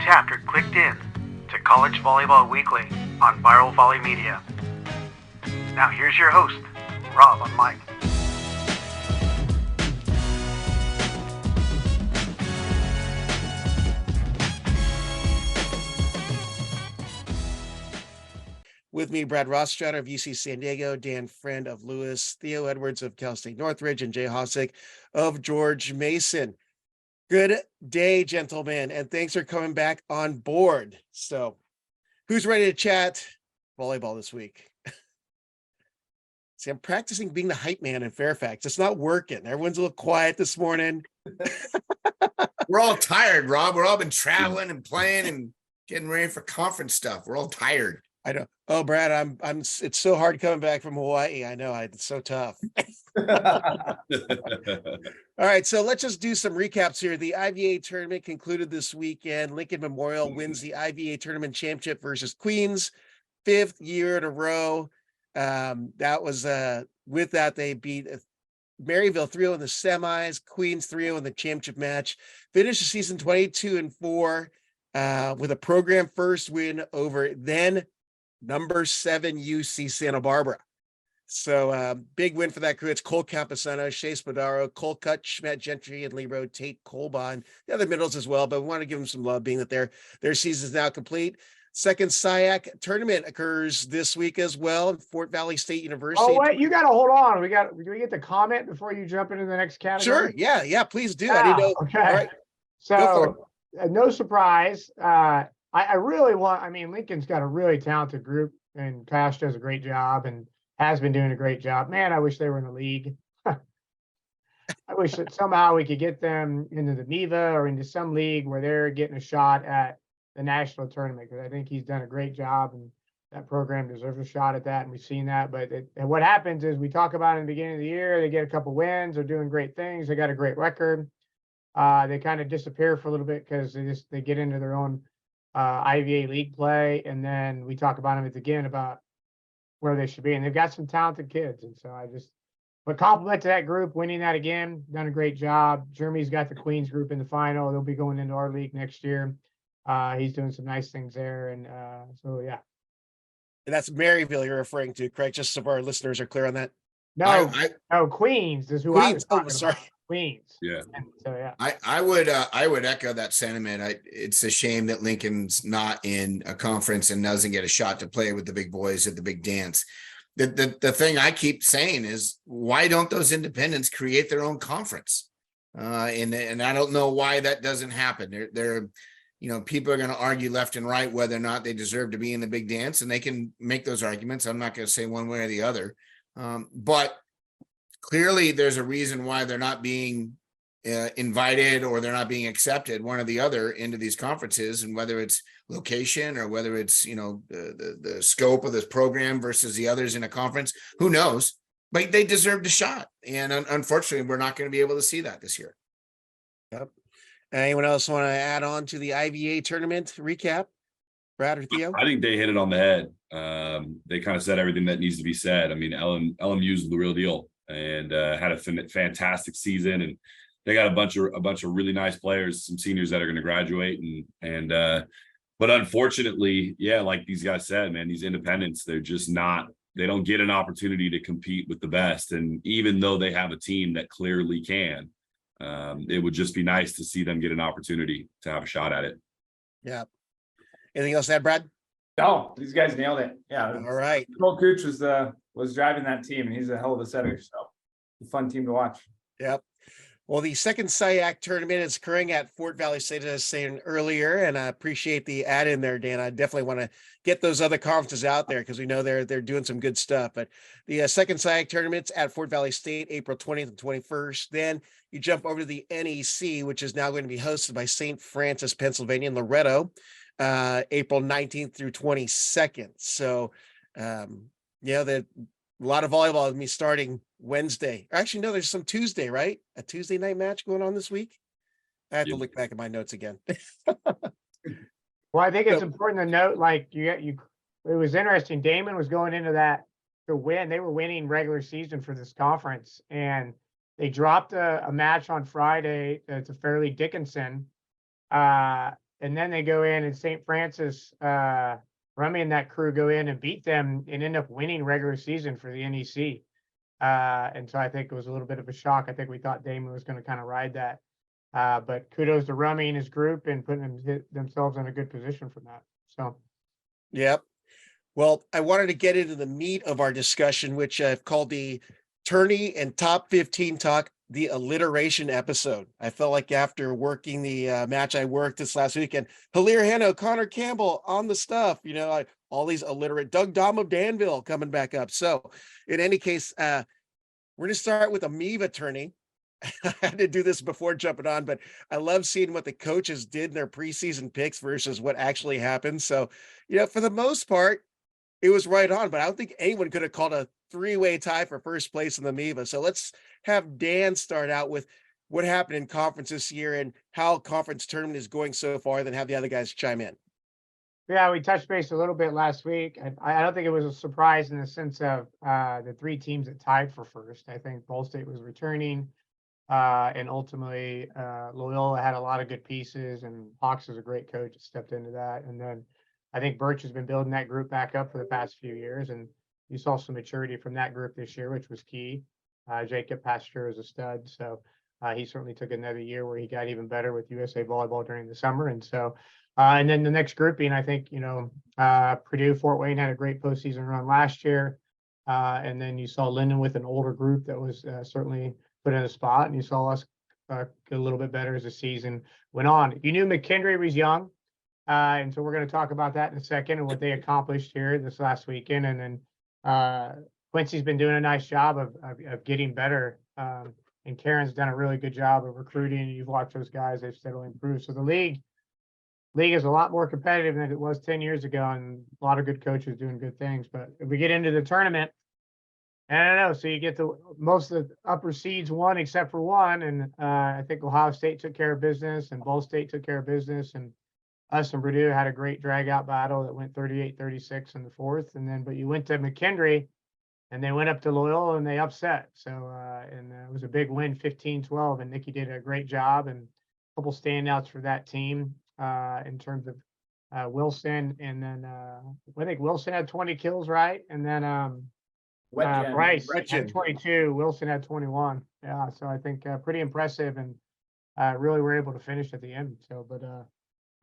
chapter clicked in to College Volleyball Weekly on Viral Volley Media. Now here's your host, Rob on mic. With me, Brad Rostratter of UC San Diego, Dan Friend of Lewis, Theo Edwards of Cal State Northridge, and Jay Hosick of George Mason. Good day, gentlemen, and thanks for coming back on board. So, who's ready to chat volleyball this week? See, I'm practicing being the hype man in Fairfax. It's not working. Everyone's a little quiet this morning. We're all tired, Rob. We're all been traveling and playing and getting ready for conference stuff. We're all tired. I know. Oh, Brad, I'm. It's so hard coming back from Hawaii. I know. It's so tough. All right, so let's just do some recaps here. The IVA tournament concluded this weekend. Lincoln Memorial wins the IVA tournament championship versus Queens, 5th year in a row. That was with that they beat Maryville 3-0 in the semis, Queens 3-0 in the championship match. Finished the season 22-4 with a program first win over then number 7 UC Santa Barbara. So big win for that crew. It's Cole Camposano, Shea Spadaro, Cole Cutt, Schmidt Gentry, and Leroy Tate Colbon. The other middles as well, but we want to give them some love being that their season is now complete. Second SIAC tournament occurs this week as well in Fort Valley State University. Oh, wait, you got to hold on. Do we get the comment before you jump into the next category? Sure. Yeah, please do. I didn't know. Okay. All right. So no surprise. I really want, Lincoln's got a really talented group, and Cash does a great job and has been doing a great job. Man, I wish they were in the league. I wish that somehow we could get them into the MIVA or into some league where they're getting a shot at the national tournament, because I think he's done a great job and that program deserves a shot at that, and we've seen that. But and what happens is we talk about it in the beginning of the year, they get a couple wins, they're doing great things, they got a great record. They kind of disappear for a little bit because they get into their own IVA league play, and then we talk about them again about where they should be, and they've got some talented kids. And so but compliment to that group, winning that again, done a great job. Jeremy's got the Queens group in the final. They'll be going into our league next year. He's doing some nice things there, and so yeah. And that's Maryville you're referring to, correct? Just so our listeners are clear on that. No, Queens is who Queens. I was talking sorry. about. Queens. Yeah. And so yeah. I would echo that sentiment. It's a shame that Lincoln's not in a conference and doesn't get a shot to play with the big boys at the big dance. The thing I keep saying is, why don't those independents create their own conference? And I don't know why that doesn't happen. They're people are going to argue left and right whether or not they deserve to be in the big dance, and they can make those arguments. I'm not going to say one way or the other, but clearly there's a reason why they're not being invited or they're not being accepted, one or the other, into these conferences. And whether it's location or whether it's the scope of this program versus the others in a conference, who knows? But they deserved a shot, and unfortunately we're not going to be able to see that this year. Yep. Anyone else want to add on to the IVA tournament recap? Brad or Theo? I think they hit it on the head. They kind of said everything that needs to be said. LMU's the real deal, and had a fantastic season, and they got a bunch of really nice players, some seniors that are going to graduate, but unfortunately, yeah, like these guys said, man, these independents, they're just not. They don't get an opportunity to compete with the best, and even though they have a team that clearly can. It would just be nice to see them get an opportunity to have a shot at it. Yeah. Anything else to add, Brad? No, these guys nailed it. Yeah. All right. Cole Cooch was driving that team, and he's a hell of a setter. So, a fun team to watch. Yep. Well, the second SIAC tournament is occurring at Fort Valley State, as I was saying earlier, and I appreciate the add in there, Dan. I definitely want to get those other conferences out there because we know they're doing some good stuff. But the second SIAC tournament's at Fort Valley State, April 20th and 21st. Then you jump over to the NEC, which is now going to be hosted by St. Francis, Pennsylvania, in Loretto, April 19th through 22nd. So, a lot of volleyball with me starting Wednesday. Actually, no, there's some Tuesday, right? A Tuesday night match going on this week. I have to look back at my notes again. Well, I think it's important to note, like it was interesting. Damon was going into that to win. They were winning regular season for this conference, and they dropped a match on Friday to Fairleigh Dickinson. and then they go in and St. Francis, Rummy and that crew go in and beat them and end up winning regular season for the NEC. And so I think it was a little bit of a shock. I think we thought Damon was going to kind of ride that. But kudos to Rummy and his group and putting themselves in a good position from that. So, Yep. Well, I wanted to get into the meat of our discussion, which I've called the tourney and top 15 talk, the alliteration episode. I felt like after working the match I worked this last weekend, Hilaire Hanno, Connor Campbell on the stuff, all these illiterate, Doug Dom of Danville coming back up. So in any case, we're going to start with a MIVA tourney. I had to do this before jumping on, but I love seeing what the coaches did in their preseason picks versus what actually happened. So, for the most part, it was right on, but I don't think anyone could have called a three-way tie for first place in the MIVA. So let's have Dan start out with what happened in conference this year and how conference tournament is going so far, then have the other guys chime in. Yeah, we touched base a little bit last week. I don't think it was a surprise in the sense of the three teams that tied for first. I think Ball State was returning, and ultimately Loyola had a lot of good pieces, and Hawks is a great coach that stepped into that. And then I think Birch has been building that group back up for the past few years, and you saw some maturity from that group this year, which was key. Jacob Pasteur is a stud, so he certainly took another year where he got even better with USA Volleyball during the summer. And so, and then the next grouping, I think, Purdue, Fort Wayne had a great postseason run last year. And then you saw Linden with an older group that was certainly put in a spot, and you saw us get a little bit better as the season went on. You knew McKendree was young. And so we're going to talk about that in a second and what they accomplished here this last weekend. And then Quincy's been doing a nice job of getting better. And Karen's done a really good job of recruiting. You've watched those guys, they've steadily improved. So the league is a lot more competitive than it was 10 years ago, and a lot of good coaches doing good things. But if we get into the tournament, I don't know. So you get most of the upper seeds won except for one. And I think Ohio State took care of business and Ball State took care of business. And us and Purdue had a great drag out battle that went 38-36 in the fourth. And then, but you went to McKendree and they went up to Loyola and they upset. So, and it was a big win, 15-12. And Nikki did a great job, and a couple standouts for that team in terms of Wilson. And then I think Wilson had 20 kills, right? And then Bryce had 22. Wilson had 21. Yeah. So I think pretty impressive, and really were able to finish at the end. So, but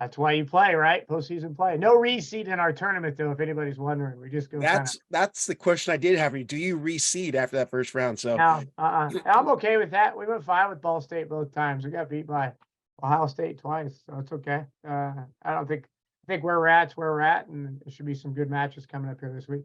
that's why you play, right? Postseason play. No reseed in our tournament, though, if anybody's wondering. We just go. That's the question I did have for you. Do you reseed after that first round? So no, I'm okay with that. We went 5 with Ball State both times. We got beat by Ohio State twice, so it's okay. I think where we're at's where we're at, and there should be some good matches coming up here this week.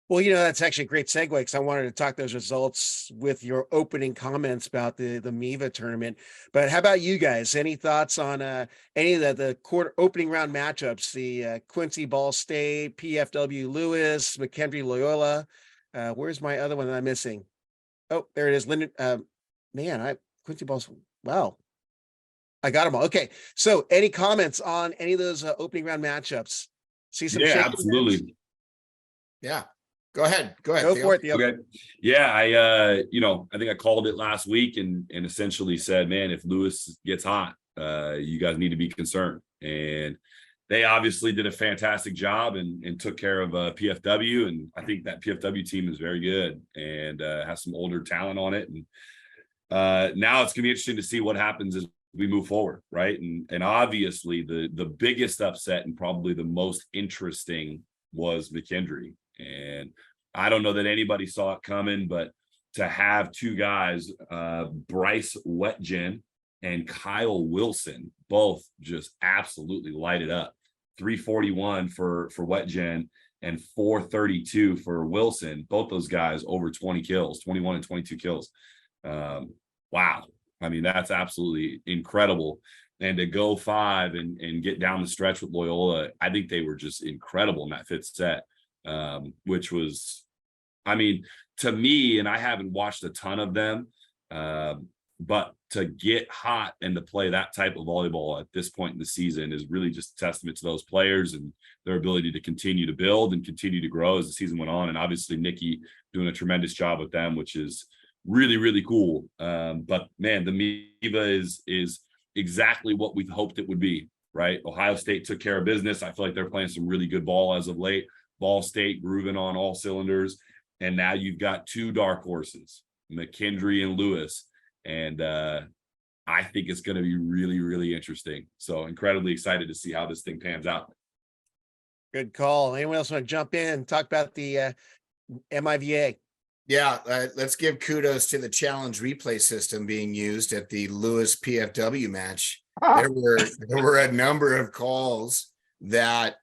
Well, that's actually a great segue, because I wanted to talk those results with your opening comments about the MIVA tournament. But how about you guys? Any thoughts on any of the quarter opening round matchups? The Quincy Ball State, PFW Lewis, McKendree Loyola. Where's my other one that I'm missing? Oh, there it is. Linden. Quincy Ball. Wow, I got them all. Okay, so any comments on any of those opening round matchups? See some. Yeah, absolutely. Yeah. Go ahead. Go Theo. for it, Theo. Okay. Yeah, I think I called it last week and essentially said, man, if Lewis gets hot, you guys need to be concerned. And they obviously did a fantastic job and took care of PFW. And I think that PFW team is very good and has some older talent on it. And now it's going to be interesting to see what happens as we move forward, right? And obviously the biggest upset and probably the most interesting was McKendree. And I don't know that anybody saw it coming, but to have two guys, Bryce Wetjen and Kyle Wilson, both just absolutely light it up. 341 for Wetjen and 432 for Wilson. Both those guys over 20 kills, 21 and 22 kills. Wow. I mean, that's absolutely incredible. And to go 5 and get down the stretch with Loyola, I think they were just incredible in that 5th set. Which was, I mean, to me, and I haven't watched a ton of them, but to get hot and to play that type of volleyball at this point in the season is really just a testament to those players and their ability to continue to build and continue to grow as the season went on. And obviously Nikki doing a tremendous job with them, which is really, really cool. But man, the MIVA is exactly what we hoped it would be. right? Ohio State took care of business. I feel like they're playing some really good ball as of late. Ball State grooving on all cylinders. And now you've got two dark horses, McKendree and Lewis. And I think it's going to be really, really interesting. So incredibly excited to see how this thing pans out. Good call. Anyone else want to jump in and talk about the MIVA? Yeah, let's give kudos to the challenge replay system being used at the Lewis PFW match. There were a number of calls that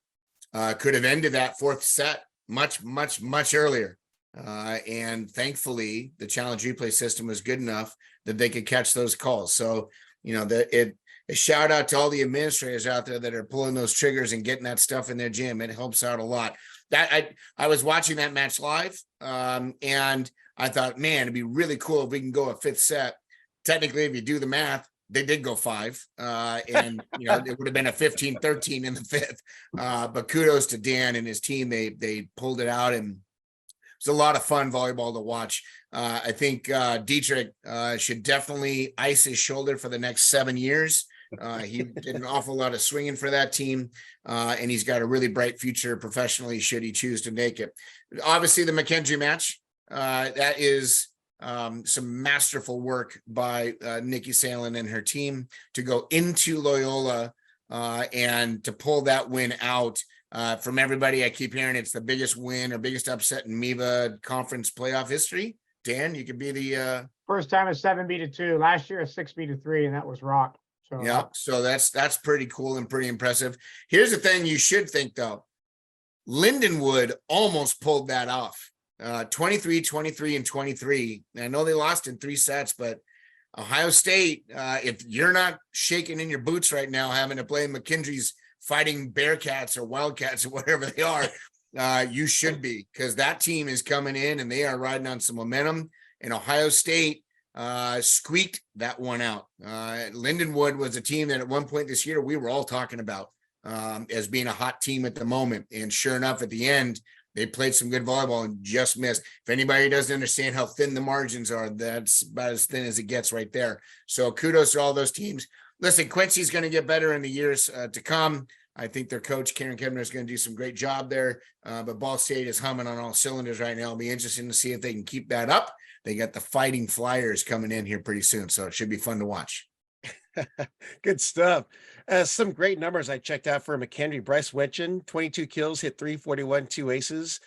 could have ended that fourth set much earlier. And thankfully, the challenge replay system was good enough that they could catch those calls. So, you know, a shout out to all the administrators out there that are pulling those triggers and getting that stuff in their gym. It helps out a lot. That I was watching that match live, and I thought, man, it'd be really cool if we can go a fifth set. Technically, if you do the math, they did go 5, and you know, it would have been a 15-13 in the fifth. But kudos to Dan and his team. They pulled it out, and it's a lot of fun volleyball to watch. I think Dietrich should definitely ice his shoulder for the next 7 years. He did an awful lot of swinging for that team, and he's got a really bright future professionally should he choose to make it. Obviously, the McKendree match, that is some masterful work by Nikki Salen and her team to go into Loyola and to pull that win out. From everybody, I keep hearing it's the biggest win or biggest upset in MIVA conference playoff history. Dan, you could be the First time a 7-2. Last year a 6-3, and that was rock. So yeah. So that's pretty cool and pretty impressive. Here's the thing you should think though. Lindenwood almost pulled that off. 23, 23, and 23. I know they lost in 3 sets, but Ohio State, if you're not shaking in your boots right now, having to play McKendree's Fighting Bearcats or Wildcats or whatever they are, you should be, because that team is coming in and they are riding on some momentum. And Ohio State squeaked that one out. Lindenwood was a team that at one point this year we were all talking about as being a hot team at the moment. And sure enough, at the end, they played some good volleyball and just missed. If anybody doesn't understand how thin the margins are, that's about as thin as it gets right there. So kudos to all those teams. Listen, Quincy's going to get better in the years to come. I think their coach, Karen Kemner, is going to do some great job there. But Ball State is humming on all cylinders right now. It'll be interesting to see if they can keep that up. They got the Fighting Flyers coming in here pretty soon, so it should be fun to watch. Good stuff. Some great numbers I checked out for McKendree. Bryce Wetchen, 22 kills, hit 341, 2 aces.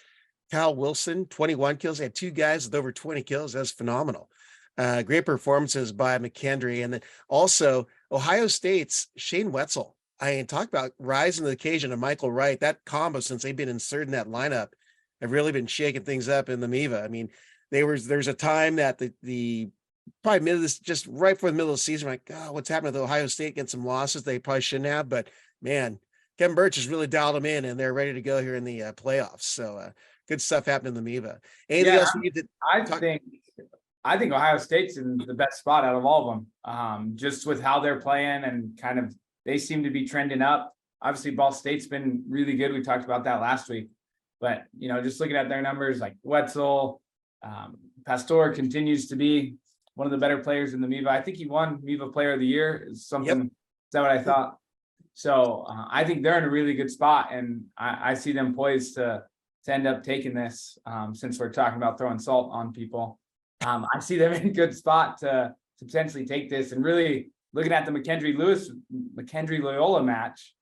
Kyle Wilson, 21 kills, had 2 guys with over 20 kills. That's phenomenal. Great performances by McKendree. And then also Ohio State's Shane Wetzel. I talk about rising to the occasion of Michael Wright. That combo, since they've been inserted in that lineup, have really been shaking things up in the MIVA. I mean, there's a time that the probably mid of this, just right before the middle of the season, like, oh, what's happening to Ohio State? Getting some losses they probably shouldn't have, but man, Kevin Birch has really dialed them in, and they're ready to go here in the playoffs. So good stuff happening in the MIVA. Anything else we need to I think Ohio State's in the best spot out of all of them, just with how they're playing and kind of they seem to be trending up. Obviously, Ball State's been really good. We talked about that last week, but you know, just looking at their numbers, like Wetzel, Pastor continues to be one of the better players in the MIVA. I think he won MIVA Player of the Year. Is something. Yep. Is that what I thought? So I think they're in a really good spot, and I see them poised to end up taking this. Since we're talking about throwing salt on people, I see them in a good spot to potentially take this. And really looking at the McKendree Loyola match,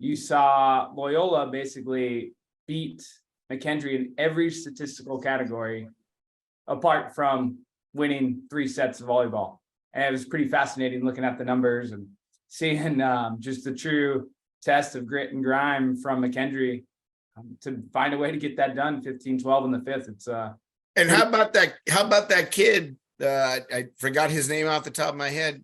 you saw Loyola basically beat McKendree in every statistical category, apart from winning 3 sets of volleyball. And it was pretty fascinating looking at the numbers and seeing just the true test of grit and grime from McKendree to find a way to get that done 15-12 in the fifth. It's and how about that kid? I forgot his name off the top of my head,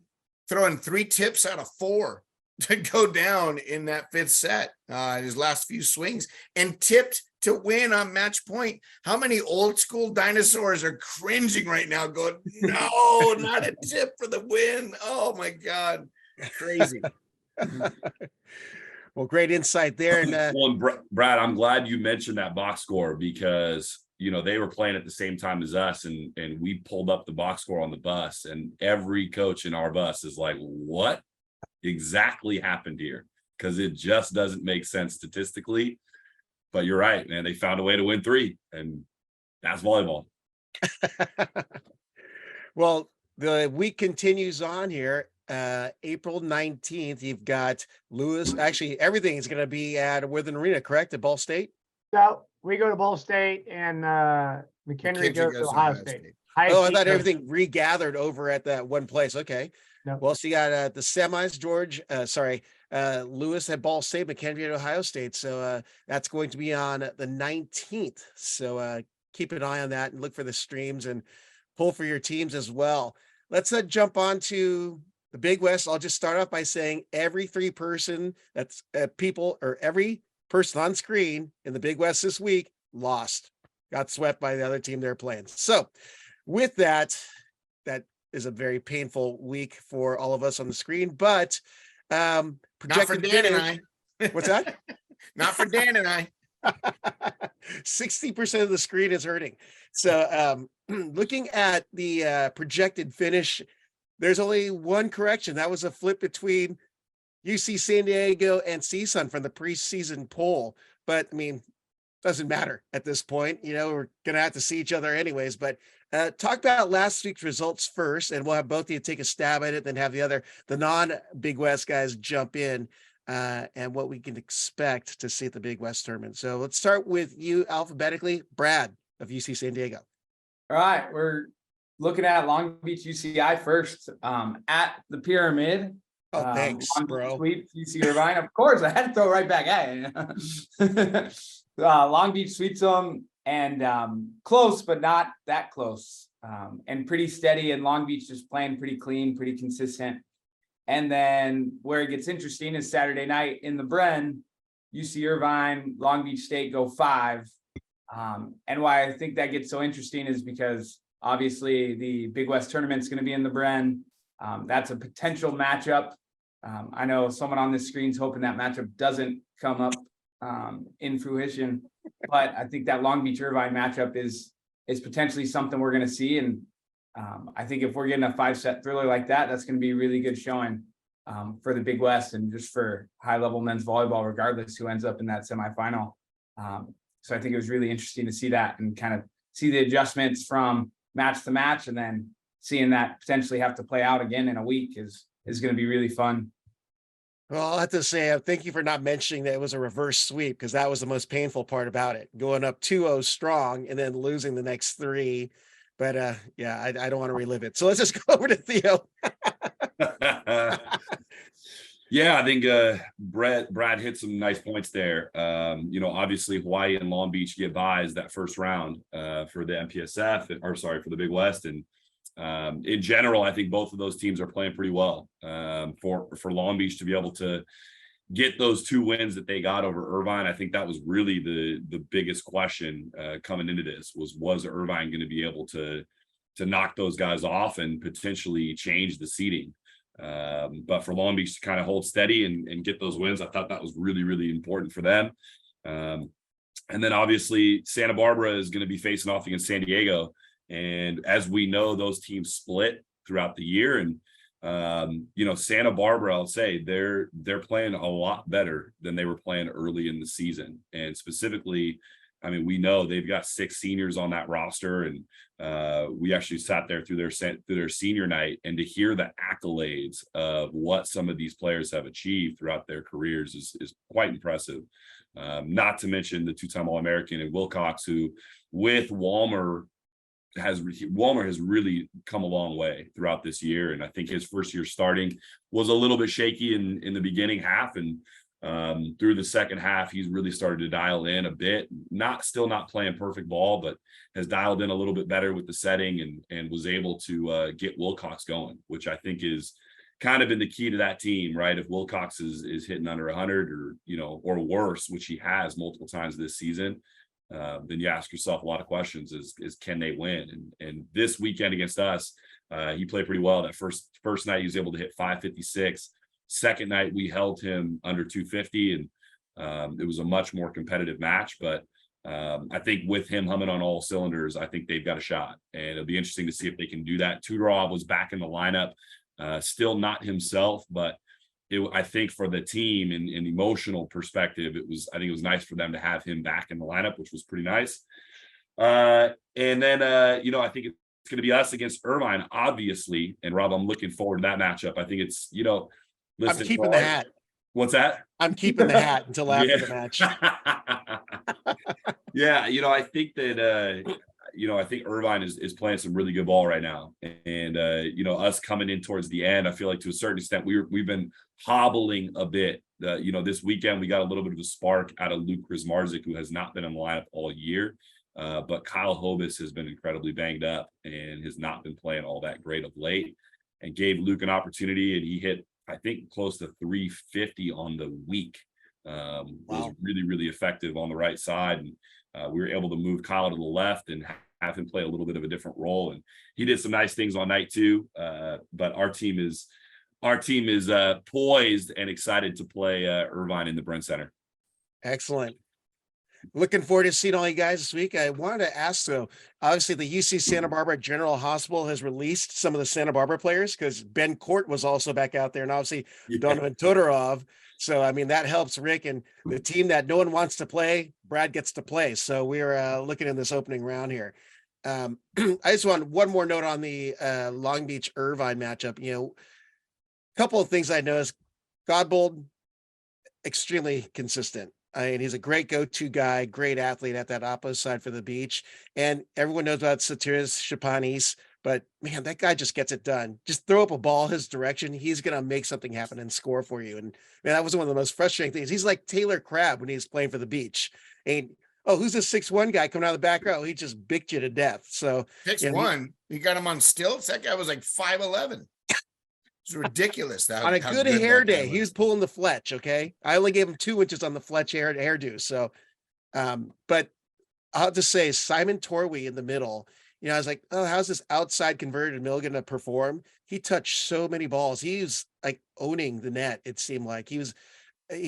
throwing 3 tips out of 4 to go down in that fifth set, his last few swings, and tipped to win on match point. How many old school dinosaurs are cringing right now going, no, not a tip for the win. Oh my God. Crazy. Well, great insight there. And Brad, I'm glad you mentioned that box score, because you know they were playing at the same time as us, and we pulled up the box score on the bus, and every coach in our bus is like, what exactly happened here? because it just doesn't make sense statistically. But you're right, man. They found a way to win 3, and that's volleyball. Well, the week continues on here. April 19th, you've got Lewis. Actually, everything is going to be at Worthing Arena, correct? At Ball State? So we go to Ball State and McHenry goes to Ohio State. Oh, I thought everything regathered over at that one place. Okay. No. Well, so you got the semis, Lewis at Ball State, McHenry at Ohio State. So that's going to be on the 19th. So keep an eye on that and look for the streams and pull for your teams as well. Let's jump on to the Big West. I'll just start off by saying every every person on screen in the Big West this week lost, got swept by the other team they're playing. So with that is a very painful week for all of us on the screen, but not for Dan and I. What's that? Not for Dan and I. 60% of the screen is hurting. So looking at the projected finish, there's only one correction. That was a flip between UC San Diego and CSUN from the preseason poll. But I mean, doesn't matter at this point. You know, we're going to have to see each other anyways. But talk about last week's results first, and we'll have both of you take a stab at it, then have the non-Big West guys jump in and what we can expect to see at the Big West tournament. So let's start with you alphabetically, Brad of UC San Diego. All right, we're looking at Long Beach UCI first at the Pyramid. Oh, thanks, bro. Sweep UC Irvine. Of course, I had to throw it right back at you. Long Beach sweeps them, and close, but not that close. And pretty steady, and Long Beach just playing pretty clean, pretty consistent. And then where it gets interesting is Saturday night in the Bren, UC Irvine, Long Beach State go 5. And why I think that gets so interesting is because obviously the Big West tournament is going to be in the Bren. That's a potential matchup. I know someone on this screen is hoping that matchup doesn't come up in fruition, but I think that Long Beach Irvine matchup is potentially something we're going to see. And I think if we're getting a 5-set thriller like that, that's going to be a really good showing for the Big West and just for high-level men's volleyball, regardless who ends up in that semifinal. So I think it was really interesting to see that and kind of see the adjustments from match to match, and then seeing that potentially have to play out again in a week is going to be really fun. Well, I'll have to say, thank you for not mentioning that it was a reverse sweep, because that was the most painful part about it, going up 2-0 strong and then losing the next 3. But yeah, I don't want to relive it. So let's just go over to Theo. Yeah, I think Brad hit some nice points there. Obviously Hawaii and Long Beach get buys that first round for the MPSF, for the Big West. And in general, I think both of those teams are playing pretty well. For Long Beach to be able to get those 2 wins that they got over Irvine, I think that was really the biggest question coming into this was Irvine going to be able to knock those guys off and potentially change the seeding. But for Long Beach to kind of hold steady and get those wins, I thought that was really, really important for them. And then obviously Santa Barbara is going to be facing off against San Diego. And as we know, those teams split throughout the year. And, Santa Barbara, I'll say they're playing a lot better than they were playing early in the season. And specifically, I mean, we know they've got 6 seniors on that roster, and we actually sat there through their senior night, and to hear the accolades of what some of these players have achieved throughout their careers is quite impressive. Not to mention the 2-time All-American and Wilcox, who with Walmer has really come a long way throughout this year. And I think his first year starting was a little bit shaky in the beginning half, and through the second half, he's really started to dial in a bit, still not playing perfect ball, but has dialed in a little bit better with the setting and was able to get Wilcox going, which I think is kind of been the key to that team, right? If Wilcox is hitting under 100 or worse, which he has multiple times this season, then you ask yourself a lot of questions is can they win? And this weekend against us, he played pretty well. That first night he was able to hit 556. Second night we held him under 250, and it was a much more competitive match. But I think with him humming on all cylinders, I think they've got a shot, and it'll be interesting to see if they can do that. Tudorov was back in the lineup, still not himself, but I think for the team and emotional perspective, I think it was nice for them to have him back in the lineup, which was pretty nice. And then, I think it's going to be us against Irvine, obviously. And Rob, I'm looking forward to that matchup. I think it's, listen, I'm keeping the hat. What's that? I'm keeping the hat until after the match. Yeah, I think that I think Irvine is playing some really good ball right now. And us coming in towards the end, I feel like to a certain extent we've been hobbling a bit. This weekend we got a little bit of a spark out of Luke Grismarzik, who has not been in the lineup all year. But Kyle Hobus has been incredibly banged up and has not been playing all that great of late, and gave Luke an opportunity, and he hit, I think, close to 350 on the week. Was really, really effective on the right side. And we were able to move Kyle to the left and have him play a little bit of a different role. And he did some nice things on night 2. But our team is poised and excited to play Irvine in the Brent Center. Excellent. Looking forward to seeing all you guys this week. I wanted to ask, though, obviously the UC Santa Barbara General Hospital has released some of the Santa Barbara players, because Ben Court was also back out there, and obviously Donovan Todorov. So, I mean, that helps Rick, and the team that no one wants to play, Brad gets to play. So we're looking in this opening round here. I just want one more note on the Long Beach Irvine matchup. A couple of things I noticed. Godbold, extremely consistent. I mean, he's a great go-to guy, great athlete at that opposite side for the beach. And everyone knows about Satiris Chapanis, but man, that guy just gets it done. Just throw up a ball his direction. He's going to make something happen and score for you. And man, that was one of the most frustrating things. He's like Taylor Crabb when he's playing for the beach. And who's this 6'1" guy coming out of the back row? He just bicked you to death. So 6'1", you got him on stilts. That guy was like 5'11". It's ridiculous. On a good hair day, he was pulling the Fletch. Okay, I only gave him 2 inches on the Fletch hairdo. So, but I'll just say Simon Torwey in the middle. I was like, oh, how's this outside converted middle going to perform? He touched so many balls. He was like owning the net. It seemed like he's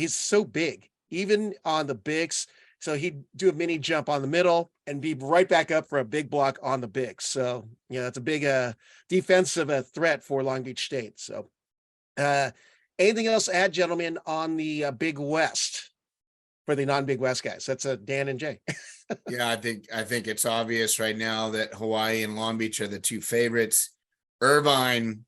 so big, even on the bigs. So he'd do a mini jump on the middle and be right back up for a big block on the bigs. So, that's a big defensive threat for Long Beach State. So anything else to add, gentlemen, on the Big West for the non-Big West guys? That's Dan and Jay. Yeah, I think it's obvious right now that Hawaii and Long Beach are the 2 favorites. Irvine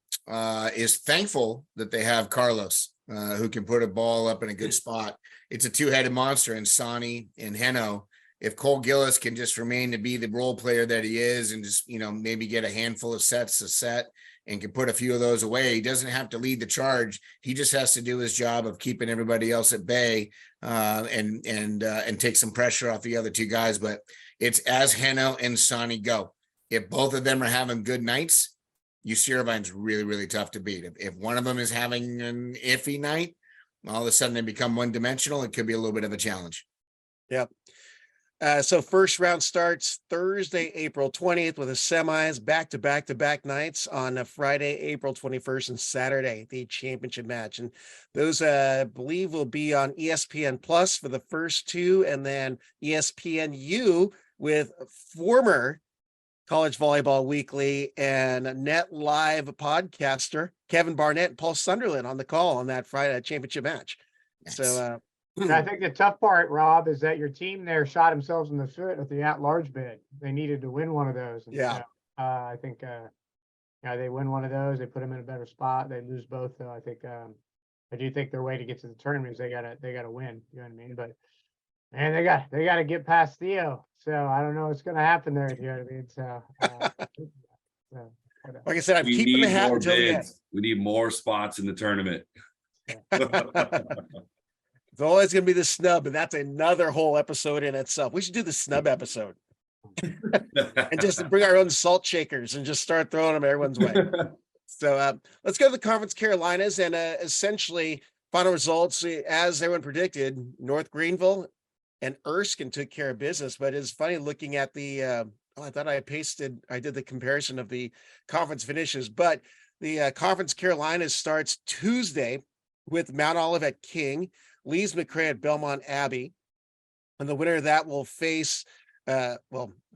is thankful that they have Carlos, who can put a ball up in a good spot. It's a 2-headed monster in Sonny and Heno. If Cole Gillis can just remain to be the role player that he is, and just, maybe get a handful of sets a set and can put a few of those away, he doesn't have to lead the charge. He just has to do his job of keeping everybody else at bay, and take some pressure off the other 2 guys. But it's as Heno and Sonny go. If both of them are having good nights, UC Irvine's really, really tough to beat. If one of them is having an iffy night, all of a sudden they become one-dimensional. It could be a little bit of a challenge. Yep. So first round starts Thursday, April 20th, with the semis back-to-back nights on Friday, April 21st, and Saturday, the championship match. And those, I believe, will be on ESPN Plus for the first 2, and then ESPNU with former College Volleyball Weekly and Net Live podcaster Kevin Barnett and Paul Sunderland on the call on that Friday championship match. Nice. So I think the tough part, Rob, is that your team there shot themselves in the foot with the at-large bid. They needed to win one of those. And yeah. So, I think they win one of those, they put them in a better spot. They lose both, though. I think I do think their way to get to the tournament is they gotta win. You know what I mean? But man, they got to get past Theo. So I don't know what's going to happen there. You know what I mean? So, like I said, I'm keeping the hat until the end. We need more spots in the tournament. It's always going to be the snub, and that's another whole episode in itself. We should do the snub episode and just bring our own salt shakers and just start throwing them everyone's way. So let's go to the Conference Carolinas, and essentially final results as everyone predicted. North Greenville and Erskine took care of business, but it's funny looking at the I thought I did the comparison of the conference finishes, but the Conference Carolinas starts Tuesday with Mount Olive at King, Lees McRae at Belmont Abbey, and the winner of that will face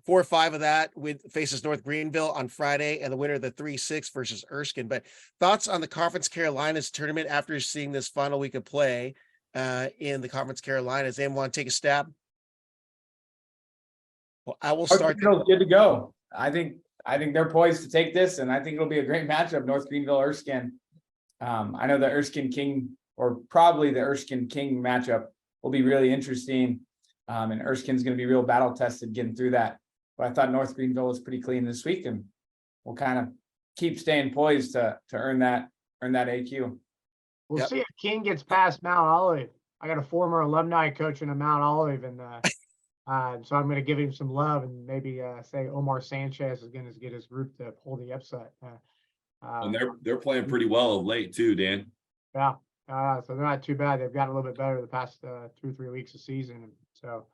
4 or 5 of that faces North Greenville on Friday, and the winner of the 3-6 versus Erskine. But thoughts on the Conference Carolinas tournament after seeing this final week of play in the Conference Carolinas? Anyone want to take a stab? Well, I will start. Good to go. I think they're poised to take this, and I think it'll be a great matchup. North Greenville, Erskine. I know the Erskine King, or probably the Erskine King matchup, will be really interesting. And Erskine's going to be real battle tested getting through that. But I thought North Greenville was pretty clean this week, and we'll kind of keep staying poised to earn that AQ. We'll see if King gets past Mount Olive. I got a former alumni coaching at Mount Olive, and so I'm going to give him some love and maybe say Omar Sanchez is going to get his group to pull the upset. And they're playing pretty well of late too, Dan. Yeah, so they're not too bad. They've gotten a little bit better the past 2 or 3 weeks of season, so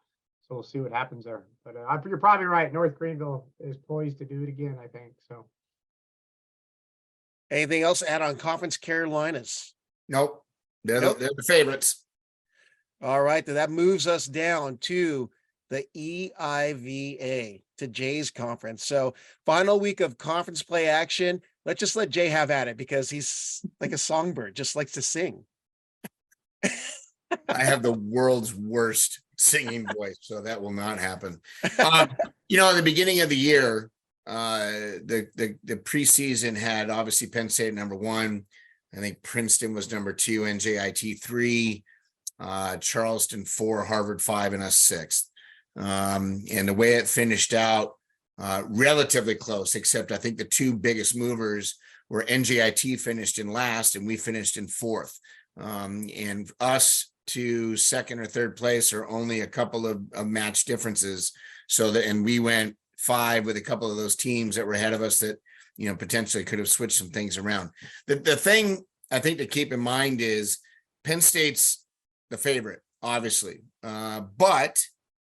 we'll see what happens there. But you're probably right. North Greenville is poised to do it again, I think. So, anything else to add on Conference Carolinas? Nope. They're the favorites. All right, then that moves us down to the EIVA, to Jay's conference. So final week of conference play action. Let's just let Jay have at it, because he's like a songbird, just likes to sing. I have the world's worst singing voice, so that will not happen. At the beginning of the year, the preseason had obviously Penn State number 1. I think Princeton was number 2, NJIT 3, Charleston 4, Harvard 5, and us 6th. And the way it finished out, relatively close, except I think the 2 biggest movers were NJIT finished in last and we finished in 4th. And us to 2nd or 3rd place are only a couple of match differences. And we went 5 with a couple of those teams that were ahead of us that, potentially could have switched some things around. The thing I think to keep in mind is Penn State's the favorite, obviously. But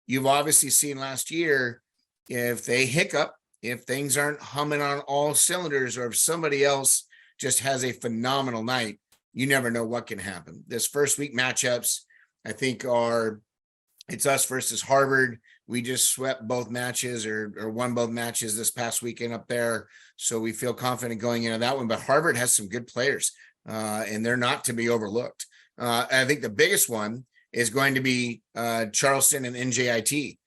you've obviously seen last year, if they hiccup, if things aren't humming on all cylinders, or if somebody else just has a phenomenal night, you never know what can happen. This first week matchups, I think, it's us versus Harvard. We just swept both matches or won both matches this past weekend up there. So we feel confident going into that one. But Harvard has some good players, and they're not to be overlooked. I think the biggest one is going to be Charleston and NJIT.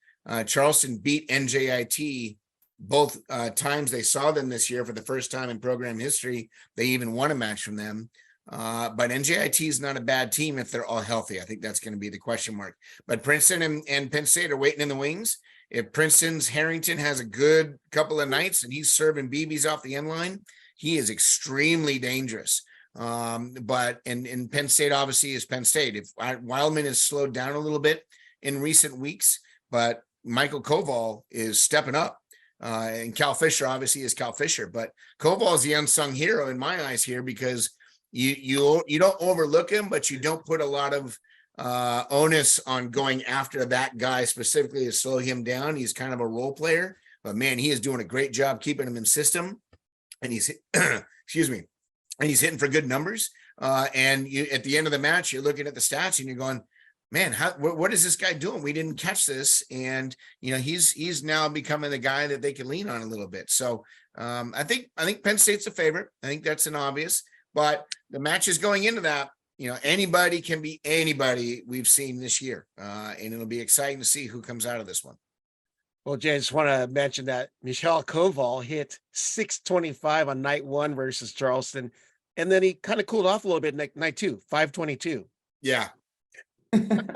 Charleston beat NJIT both times they saw them this year for the first time in program history. They even won a match from them. But NJIT is not a bad team if they're all healthy. I think that's going to be the question mark. But Princeton and Penn State are waiting in the wings. If Princeton's Harrington has a good couple of nights and he's serving BBs off the end line, he is extremely dangerous. But Penn State obviously is Penn State. If Wildman has slowed down a little bit in recent weeks, but Michael Koval is stepping up. And Cal Fisher obviously is Cal Fisher, but Koval is the unsung hero in my eyes here, because you don't overlook him, but you don't put a lot of onus on going after that guy specifically to slow him down. He's kind of a role player, but man, he is doing a great job keeping him in system, and he's excuse me, and he's hitting for good numbers. And you, at the end of the match, you're looking at the stats and you're going, man, what is this guy doing? We didn't catch this. And, he's now becoming the guy that they can lean on a little bit. So I think Penn State's a favorite. I think that's an obvious, but the matches going into that, anybody can be anybody we've seen this year. And it'll be exciting to see who comes out of this one. Well, Jay, I just want to mention that Michal Koval hit 625 on night 1 versus Charleston. And then he kind of cooled off a little bit night 2, 522. Yeah.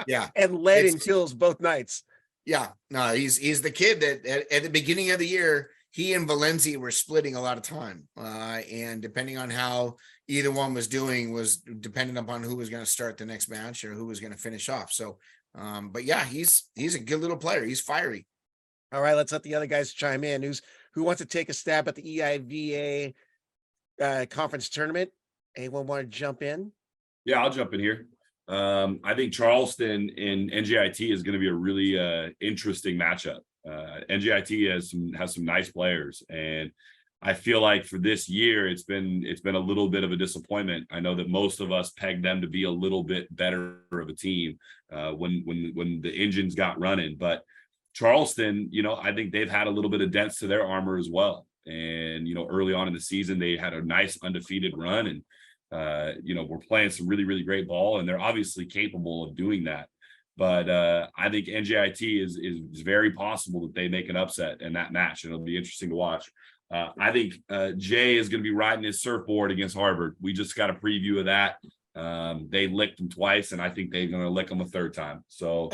Yeah. And led in kills both nights. Yeah. No, he's the kid that at the beginning of the year, he and Valenzi were splitting a lot of time. And depending on how either one was doing was dependent upon who was going to start the next match or who was going to finish off. So, but yeah, he's a good little player. He's fiery. All right, let's let the other guys chime in. Who wants to take a stab at the EIVA conference tournament? Anyone want to jump in? Yeah, I'll jump in here. I think Charleston and NJIT is going to be a really interesting matchup. NJIT has some nice players, and I feel like for this year it's been a little bit of a disappointment. I know that most of us pegged them to be a little bit better of a team when the engines got running, but Charleston, I think they've had a little bit of dents to their armor as well. And, early on in the season, they had a nice undefeated run and, we're playing some really, really great ball, and they're obviously capable of doing that. But I think NJIT is very possible that they make an upset in that match. And it'll be interesting to watch. I think Jay is going to be riding his surfboard against Harvard. We just got a preview of that. They licked him twice, and I think they're going to lick him a third time. So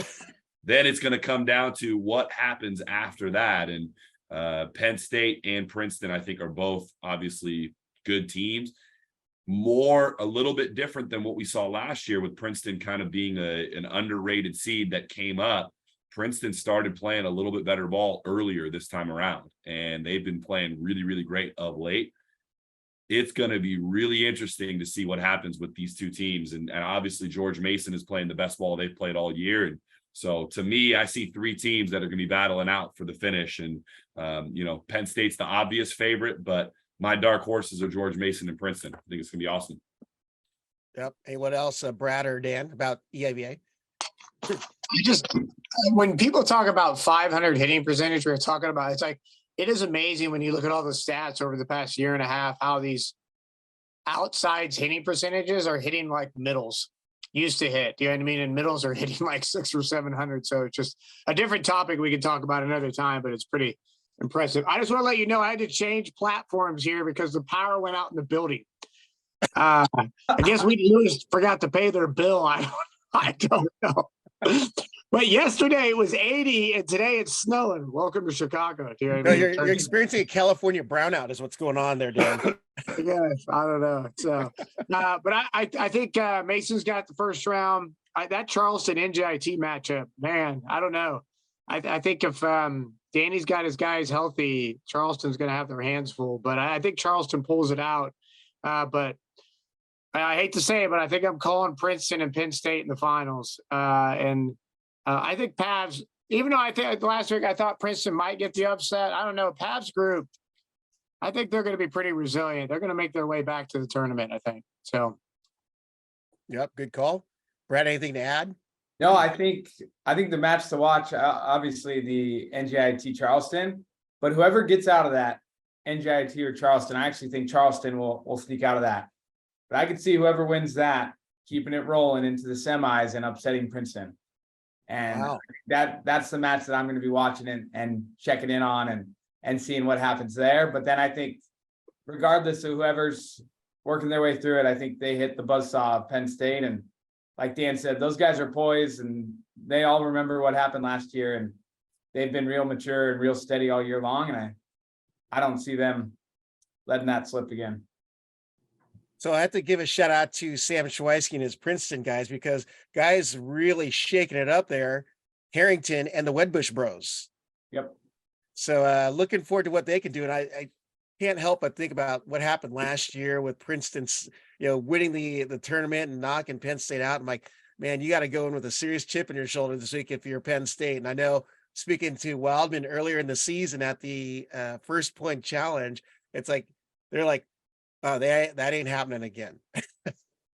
then it's going to come down to what happens after that. And Penn State and Princeton, I think, are both obviously good teams. A little bit different than what we saw last year, with Princeton kind of being an underrated seed that came up. Princeton started playing a little bit better ball earlier this time around, and they've been playing really, really great of late. It's going to be really interesting to see what happens with these two teams. And obviously George Mason is playing the best ball they've played all year. And so to me, I see three teams that are going to be battling out for the finish. And, Penn State's the obvious favorite, but my dark horses are George Mason and Princeton. I think it's going to be awesome. Yep. Anyone else, Brad or Dan, about EIVA? When people talk about 500 hitting percentage, we're talking about, it's like, it is amazing when you look at all the stats over the past year and a half, how these outsides hitting percentages are hitting like middles used to hit. You know what I mean? And middles are hitting like 600 or 700. So it's just a different topic we can talk about another time, but it's pretty impressive. I just want to let you know I had to change platforms here because the power went out in the building. I guess Lewis forgot to pay their bill. I don't know. But yesterday it was 80 and today it's snowing. Welcome to Chicago. You know what I mean? You're experiencing a California brownout is what's going on there, Dan. Yes, I don't know. So, but I think Mason's got the first round. That Charleston NJIT matchup, man, I don't know. I think if Danny's got his guys healthy, Charleston's going to have their hands full. But I think Charleston pulls it out. But I hate to say it, but I think I'm calling Princeton and Penn State in the finals. I think Pavs, even though I think last week I thought Princeton might get the upset, I don't know. Pavs group, I think they're going to be pretty resilient. They're going to make their way back to the tournament, I think. So, yep, good call. Brad, anything to add? No, I think the match to watch, obviously the NJIT Charleston, but whoever gets out of that, NJIT or Charleston, I actually think Charleston will sneak out of that. But I could see whoever wins that keeping it rolling into the semis and upsetting Princeton. And wow. That's the match that I'm going to be watching and checking in on and seeing what happens there. But then I think regardless of whoever's working their way through it, I think they hit the buzzsaw of Penn State. And like Dan said, those guys are poised and they all remember what happened last year, and they've been real mature and real steady all year long. And I don't see them letting that slip again. So I have to give a shout out to Sam Schweisky and his Princeton guys, because guys really shaking it up there, Harrington and the Wedbush bros. Yep. So looking forward to what they can do. And I can't help but think about what happened last year with Princeton's, winning the tournament and knocking Penn State out. I'm like, man, you got to go in with a serious chip in your shoulder this week if you're Penn State. And I know, speaking to Wildman earlier in the season at the first point challenge, it's like, they're like, oh, that ain't happening again.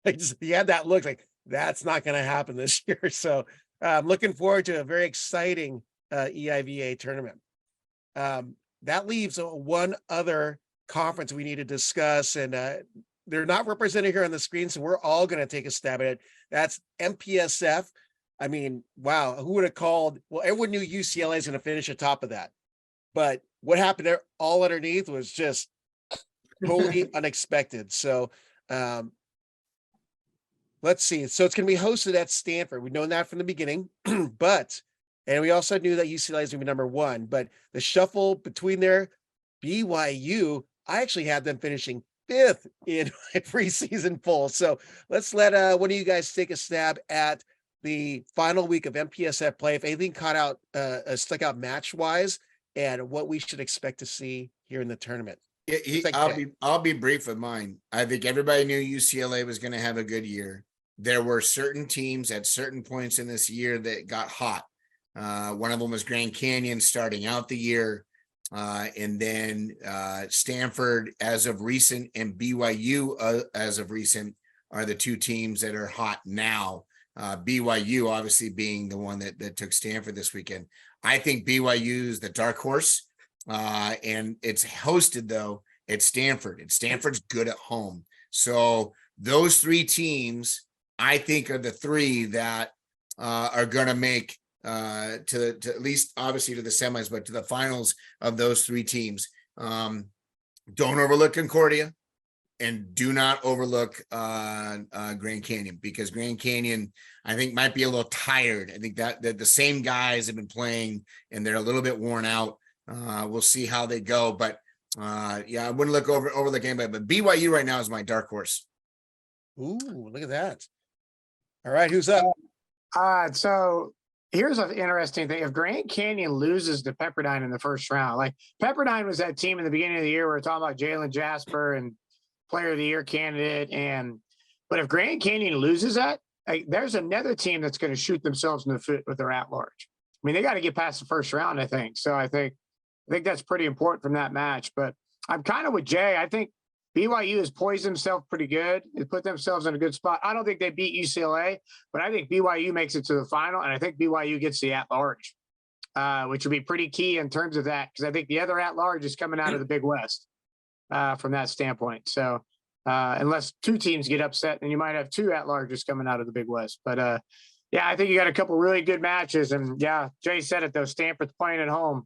You had that look like that's not going to happen this year. So I'm looking forward to a very exciting EIVA tournament. That leaves one other conference we need to discuss, and they're not represented here on the screen, so we're all going to take a stab at it. That's MPSF. I mean, wow, who would have called? Well, everyone knew UCLA is going to finish atop of that, but what happened there all underneath was just totally unexpected. So let's see. So it's going to be hosted at Stanford. We've known that from the beginning, and we also knew that UCLA is going to be number one, but the shuffle between their BYU, I actually had them finishing 5th in my preseason poll. So let's let one of you guys take a stab at the final week of MPSF play. If anything stuck out match wise, and what we should expect to see here in the tournament. I'll be brief with mine. I think everybody knew UCLA was going to have a good year. There were certain teams at certain points in this year that got hot. One of them was Grand Canyon starting out the year. And then Stanford as of recent and BYU as of recent are the two teams that are hot now. BYU obviously being the one that took Stanford this weekend. I think BYU is the dark horse, and it's hosted though at Stanford, and Stanford's good at home. So those three teams, I think, are the three that are going to make to at least obviously to the semis, but to the finals of those three teams. Don't overlook Concordia, and do not overlook Grand Canyon, because Grand Canyon, I think, might be a little tired. I think that the same guys have been playing and they're a little bit worn out. We'll see how they go, but yeah, I wouldn't overlook anybody. But BYU right now is my dark horse. Ooh, look at that. All right, who's up? So here's an interesting thing. If Grand Canyon loses to Pepperdine in the first round, like Pepperdine was that team in the beginning of the year, we were talking about Jalen Jasper and Player of the Year candidate. But if Grand Canyon loses that, there's another team that's going to shoot themselves in the foot with their at-large. I mean, they got to get past the first round, I think. So I think that's pretty important from that match. But I'm kind of with Jay. I think BYU has poised themselves pretty good. They put themselves in a good spot. I don't think they beat UCLA, but I think BYU makes it to the final, and I think BYU gets the at-large, which would be pretty key in terms of that, because I think the other at-large is coming out of the Big West from that standpoint. So unless two teams get upset, then you might have two at-larges coming out of the Big West. But yeah, I think you got a couple really good matches. And yeah, Jay said it, though, Stanford's playing at home.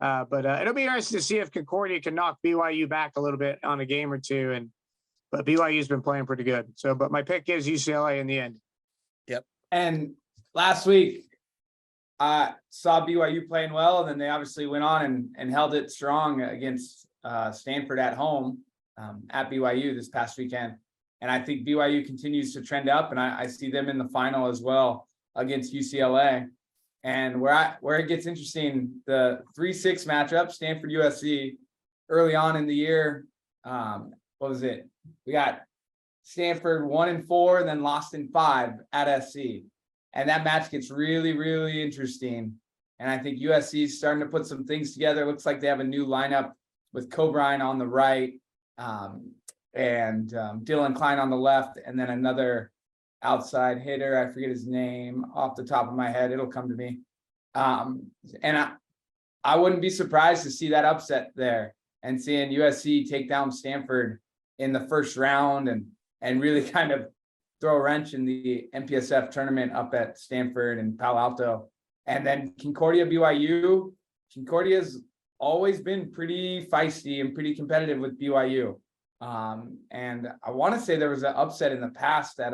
But it'll be interesting to see if Concordia can knock BYU back a little bit on a game or two. But BYU's been playing pretty good. So, but my pick is UCLA in the end. Yep. And last week, I saw BYU playing well, and then they obviously went on and held it strong against Stanford at home at BYU this past weekend. And I think BYU continues to trend up, and I see them in the final as well against UCLA. And where it gets interesting, the 3-6 matchup, Stanford USC, early on in the year. What was it? We got Stanford 1-4, and then lost in 5 at SC. And that match gets really, really interesting. And I think USC is starting to put some things together. It looks like they have a new lineup with Cobrine on the right, and Dylan Klein on the left, and then another outside hitter. I forget his name off the top of my head. It'll come to me. And I wouldn't be surprised to see that upset there and seeing USC take down Stanford in the first round and really kind of throw a wrench in the MPSF tournament up at Stanford and Palo Alto. And then Concordia BYU. Concordia's always been pretty feisty and pretty competitive with BYU. And I want to say there was an upset in the past at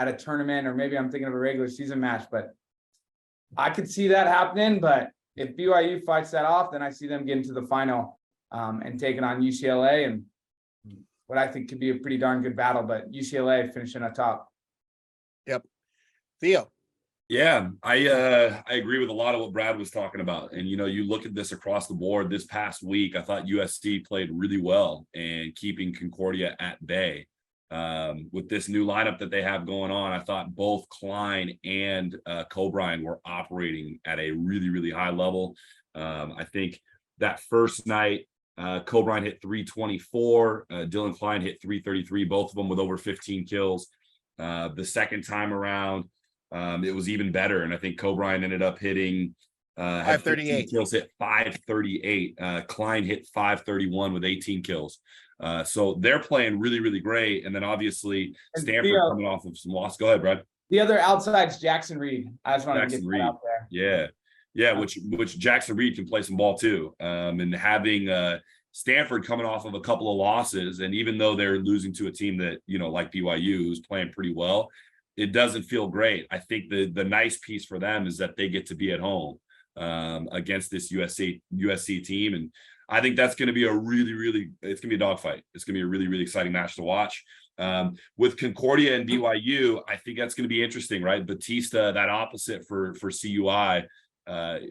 a tournament, or maybe I'm thinking of a regular season match, but I could see that happening. But if BYU fights that off, then I see them getting to the final and taking on UCLA, and what I think could be a pretty darn good battle, but UCLA finishing on top. Yep. Theo. Yeah, I agree with a lot of what Brad was talking about. And, you look at this across the board this past week, I thought USC played really well and keeping Concordia at bay. With this new lineup that they have going on, I thought both Klein and Cobrine were operating at a really, really high level. I think that first night, Cobrine hit 324, Dylan Klein hit 333, both of them with over 15 kills. The second time around, it was even better, and I think Cobrine ended up hitting 538 kills, hit 538. Klein hit 531 with 18 kills. So they're playing really, really great. And then obviously Stanford coming off of some loss. Go ahead, Brad. The other outside's Jackson Reed. I just wanted to get that out Yeah. there. Yeah, which Jackson Reed can play some ball too. And having Stanford coming off of a couple of losses, and even though they're losing to a team that, like BYU, who's playing pretty well, it doesn't feel great. I think the nice piece for them is that they get to be at home against this USC team. And I think that's going to be it's going to be a dogfight. It's going to be a really, really exciting match to watch. With Concordia and BYU, I think that's going to be interesting, right? Batista, that opposite for CUI,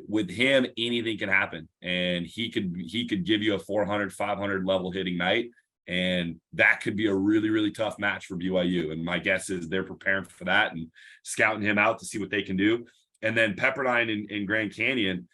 with him, anything can happen, and he could give you a 400, 500 level hitting night. And that could be a really, really tough match for BYU. And my guess is they're preparing for that and scouting him out to see what they can do. And then Pepperdine and Grand Canyon,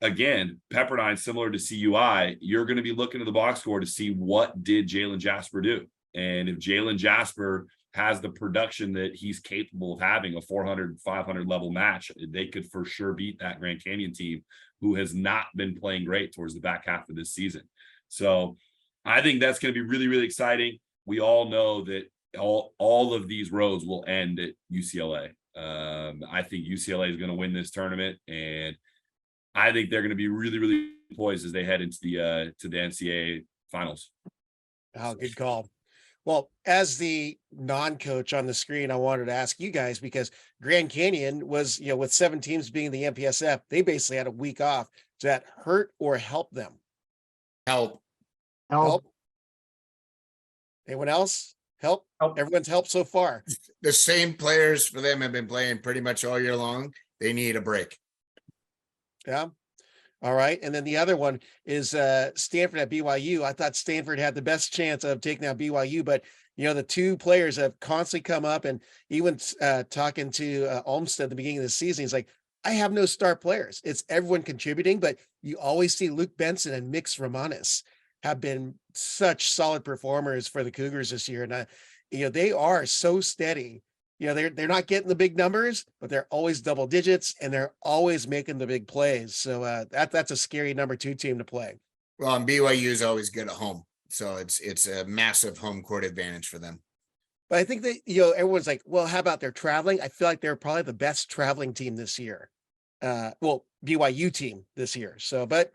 again, Pepperdine, similar to CUI, you're going to be looking at the box score to see what did Jalen Jasper do. And if Jalen Jasper has the production that he's capable of having, a 400, 500 level match, they could for sure beat that Grand Canyon team, who has not been playing great towards the back half of this season. So I think that's going to be really, really exciting. We all know that all of these roads will end at UCLA. I think UCLA is going to win this tournament, and I think they're going to be really, really poised as they head into the NCAA finals. Oh, good call. Well, as the non-coach on the screen, I wanted to ask you guys, because Grand Canyon was, with 7 teams being the MPSF, they basically had a week off. Does that hurt or help them? Help. Anyone else? Help? Everyone's helped so far. The same players for them have been playing pretty much all year long. They need a break. Yeah. All right. And then the other one is Stanford at BYU. I thought Stanford had the best chance of taking out BYU, but the 2 players have constantly come up, and even talking to Olmsted at the beginning of the season, he's like, I have no star players. It's everyone contributing, but you always see Luke Benson and Mix Romanis have been such solid performers for the Cougars this year. And they are so steady. They're not getting the big numbers, but they're always double digits, and they're always making the big plays. So that's a scary number 2 team to play. Well, and BYU is always good at home, so it's a massive home court advantage for them. But I think that everyone's like, well, how about their traveling? I feel like they're probably the best traveling team this year. BYU team this year. So, but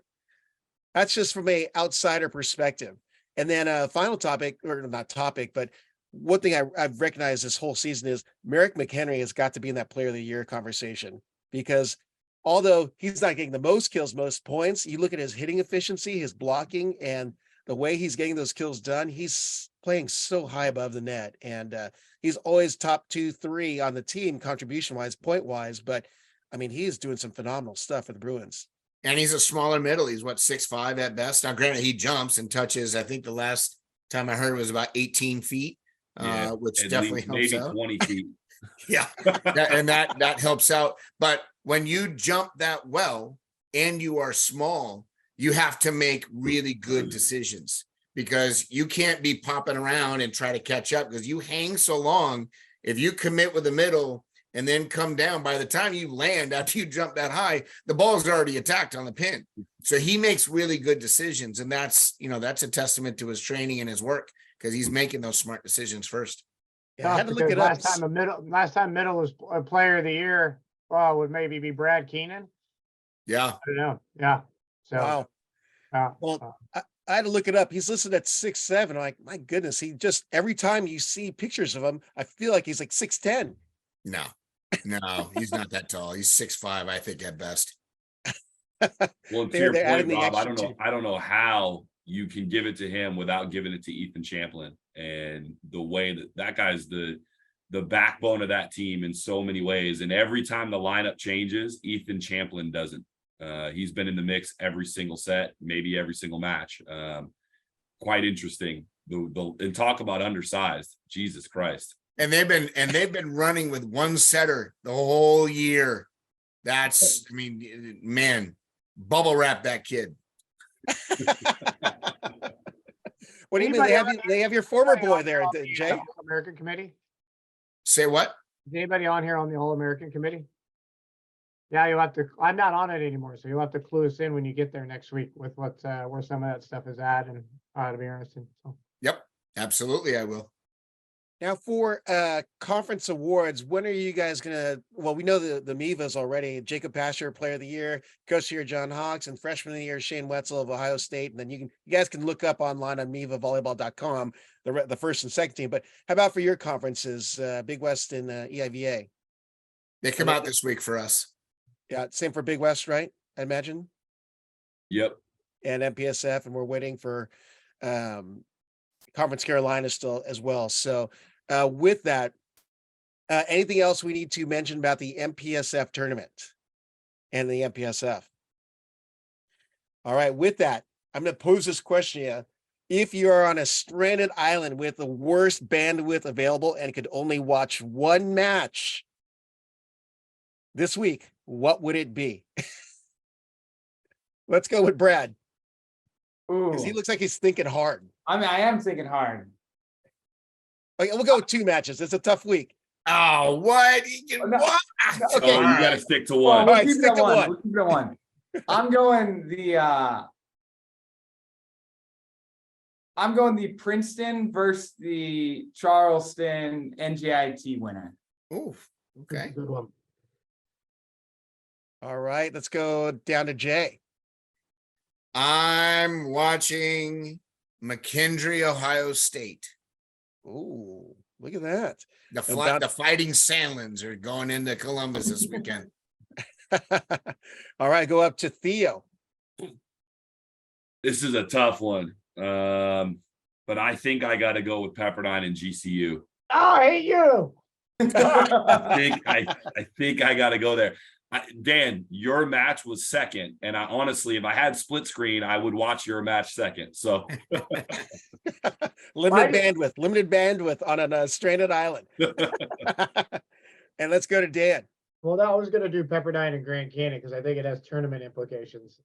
that's just from a outsider perspective. And then a final topic, or not topic, but one thing I've recognized this whole season is Merrick McHenry has got to be in that player of the year conversation, because although he's not getting the most kills, most points, you look at his hitting efficiency, his blocking, and the way he's getting those kills done, he's playing so high above the net. And he's always top 2, 3 on the team, contribution wise, point wise. But I mean, he is doing some phenomenal stuff for the Bruins. And he's a smaller middle. He's 6'5" at best. Now, granted, he jumps and touches. I think the last time I heard it was about 18 feet, which definitely helps maybe out. 20 feet. Yeah, and that helps out. But when you jump that well and you are small, you have to make really good decisions, because you can't be popping around and try to catch up, because you hang so long. If you commit with the middle and then come down, by the time you land after you jump that high, the ball's already attacked on the pin. So he makes really good decisions, and that's a testament to his training and his work, because he's making those smart decisions first. Yeah, I had to look it up. Last time middle was a player of the year, would maybe be Brad Keenan. Yeah. I don't know. Yeah. So, wow. Well, I had to look it up. He's listed at 6'7". I'm like, my goodness, he just, every time you see pictures of him, I feel like he's like 6'10". No, he's not that tall. He's 6'5", I think, at best. Well, to your point, Rob, I don't know how you can give it to him without giving it to Ethan Champlin, and the way that guy's the backbone of that team in so many ways. And every time the lineup changes, Ethan Champlin doesn't. He's been in the mix every single set, maybe every single match. Quite interesting. And talk about undersized. Jesus Christ. And they've been running with one setter the whole year. That's, man, bubble wrap that kid. What do you mean? They have your former boy there, Jay. All-American committee. Say what? Is anybody on here on the All-American committee? Yeah, you'll have to. I'm not on it anymore, so you'll have to clue us in when you get there next week with what where some of that stuff is at, and to be interesting. So. Yep, absolutely, I will. Now for conference awards, when are you guys gonna? Well, we know the MIVAs already. Jacob Pasher, Player of the Year, Coach of the Year John Hawks, and Freshman of the Year Shane Wetzel of Ohio State. And then you guys can look up online on MIVAvolleyball.com the first and second team. But how about for your conferences, Big West and EIVA? They come out this week for us. Yeah, same for Big West, right? I imagine. Yep. And MPSF, and we're waiting for Conference Carolina still as well. So with that, anything else we need to mention about the MPSF tournament and the MPSF? All right, with that, I'm going to pose this question to you. If you are on a stranded island with the worst bandwidth available and could only watch one match this week, what would it be? Let's go with Brad. Because he looks like he's thinking hard. I am thinking hard. Okay, we'll go with 2 matches. It's a tough week. Oh, what? No. What? Okay. Oh, All you got to right. stick to Well, one. we'll All right, keep it stick at to one. one. We'll keep it at one. I'm going the Princeton versus the Charleston NJIT winner. Ooh, okay. Good one. All right, let's go down to Jay. I'm watching McKendree, Ohio State. Ooh, look at that. The Fighting Sandlands are going into Columbus this weekend. All right, go up to Theo. This is a tough one. But I think I got to go with Pepperdine and GCU. Oh, I hate you. I think I got to go there. Dan, your match was second, and I honestly, if I had split screen, I would watch your match second. So limited bandwidth on a stranded island. And let's go to Dan. Well, I was going to do Pepperdine and Grand Canyon because I think it has tournament implications.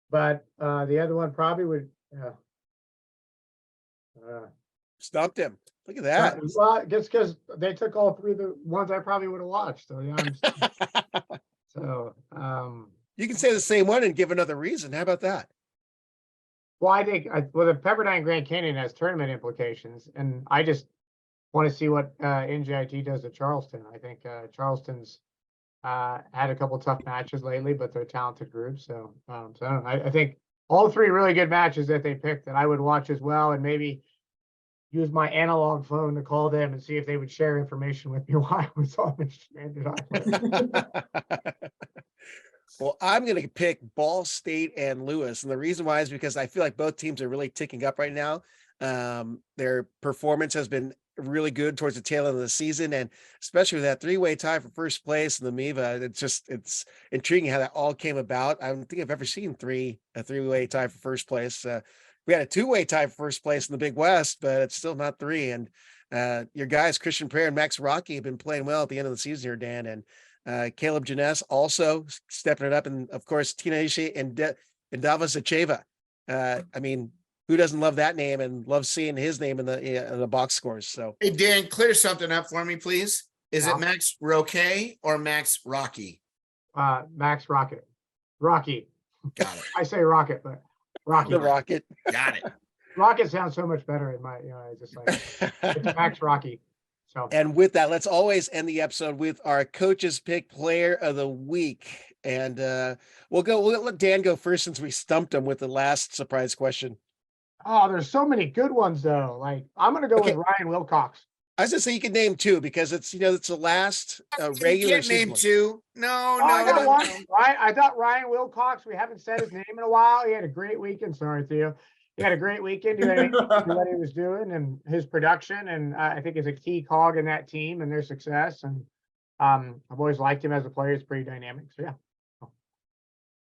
But the other one probably would. Stumped him. Look at that. Well, just because they took all 3 of the ones I probably would have watched. So yeah. You can say the same one and give another reason. How about that? Well, I think the Pepperdine Grand Canyon has tournament implications, and I just want to see what NJIT does at Charleston. I think Charleston's had a couple tough matches lately, but they're a talented group. So, I think all 3 really good matches that they picked that I would watch as well, and maybe use my analog phone to call them and see if they would share information with me while I was on the stranded island. Well, I'm going to pick Ball State and Lewis. And the reason why is because I feel like both teams are really ticking up right now. Their performance has been really good towards the tail end of the season. And especially with that 3-way tie for first place in the MIVA, it's intriguing how that all came about. I don't think I've ever seen a 3-way tie for first place. We had a 2-way tie for first place in the Big West, but it's still not 3. And your guys, Christian Prayer and Max Rocky, have been playing well at the end of the season here, Dan. And Caleb Janess also stepping it up. And of course, Tina Ishii and Davos Acheva. I mean, who doesn't love that name and love seeing his name in the box scores? So, Hey, Dan, clear something up for me, please. Is it Max Roque or Max Rocky? Max Rocket. Rocky. Got it. I say Rocket, but Rocky. the Rocket. Got it. Rocket sounds so much better in my, I just like it's Max Rocky. So, and with that, let's always end the episode with our coaches pick player of the week. And we'll let Dan go first since we stumped him with the last surprise question. oh, there's so many good ones though. Like I'm going to go with Ryan Wilcox. I was gonna say you can name 2 because it's the last regular You can't season name one. 2. No, I got no. one. Right, I thought Ryan Wilcox. We haven't said his name in a while. He had a great weekend. Sorry, Theo. He had a great weekend doing what he was doing and his production, and I think is a key cog in that team and their success. And I've always liked him as a player. He's pretty dynamic. So yeah.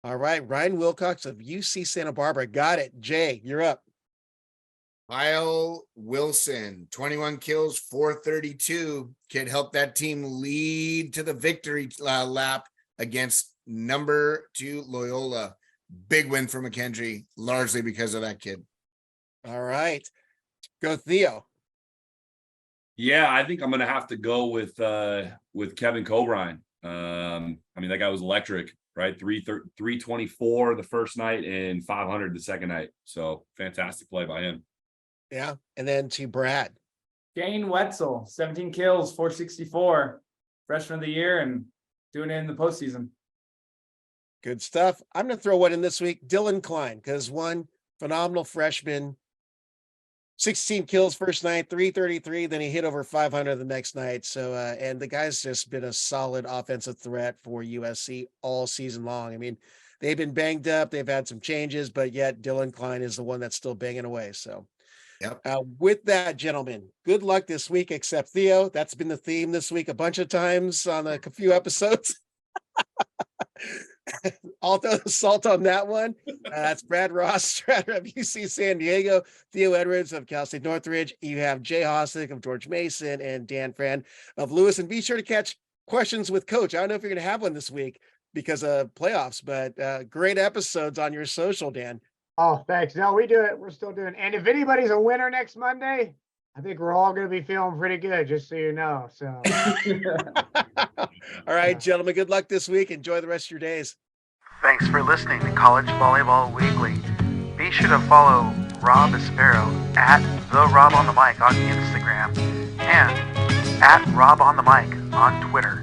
All right, Ryan Wilcox of UC Santa Barbara. Got it. Jay, you're up. Kyle Wilson, 21 kills, 432. Kid helped that team lead to the victory lap against number 2 Loyola. Big win for McKendree, largely because of that kid. All right, go Theo. Yeah, I think I'm gonna have to go with Kevin Cobrine. I mean, that guy was electric, right? 324 the first night and 500 the second night. So fantastic play by him. Yeah, and then to Brad. Shane Wetzel, 17 kills, 464, freshman of the year, and doing it in the postseason. Good stuff. I'm going to throw one in this week. Dylan Klein, because one phenomenal freshman, 16 kills first night, 333. Then he hit over 500 the next night. So, and the guy's just been a solid offensive threat for USC all season long. I mean, they've been banged up. They've had some changes, but yet Dylan Klein is the one that's still banging away. So, Yep. With that, gentlemen, good luck this week, except Theo. That's been the theme this week a bunch of times on a few episodes. I'll throw the salt on that one. That's Brad Ross Stratter of UC San Diego, Theo Edwards of Cal State Northridge. You have Jay Hossack of George Mason and Dan Fran of Lewis. And be sure to catch Questions with Coach. I don't know if you're going to have one this week because of playoffs, but great episodes on your social, Dan. Oh, thanks. No, we do it. We're still doing. And if anybody's a winner next Monday, I think we're all going to be feeling pretty good, just so you know. So, All right, gentlemen, good luck this week. Enjoy the rest of your days. Thanks for listening to College Volleyball Weekly. Be sure to follow Rob Espero at the Rob on the Mic on Instagram and at Rob on the Mic on Twitter.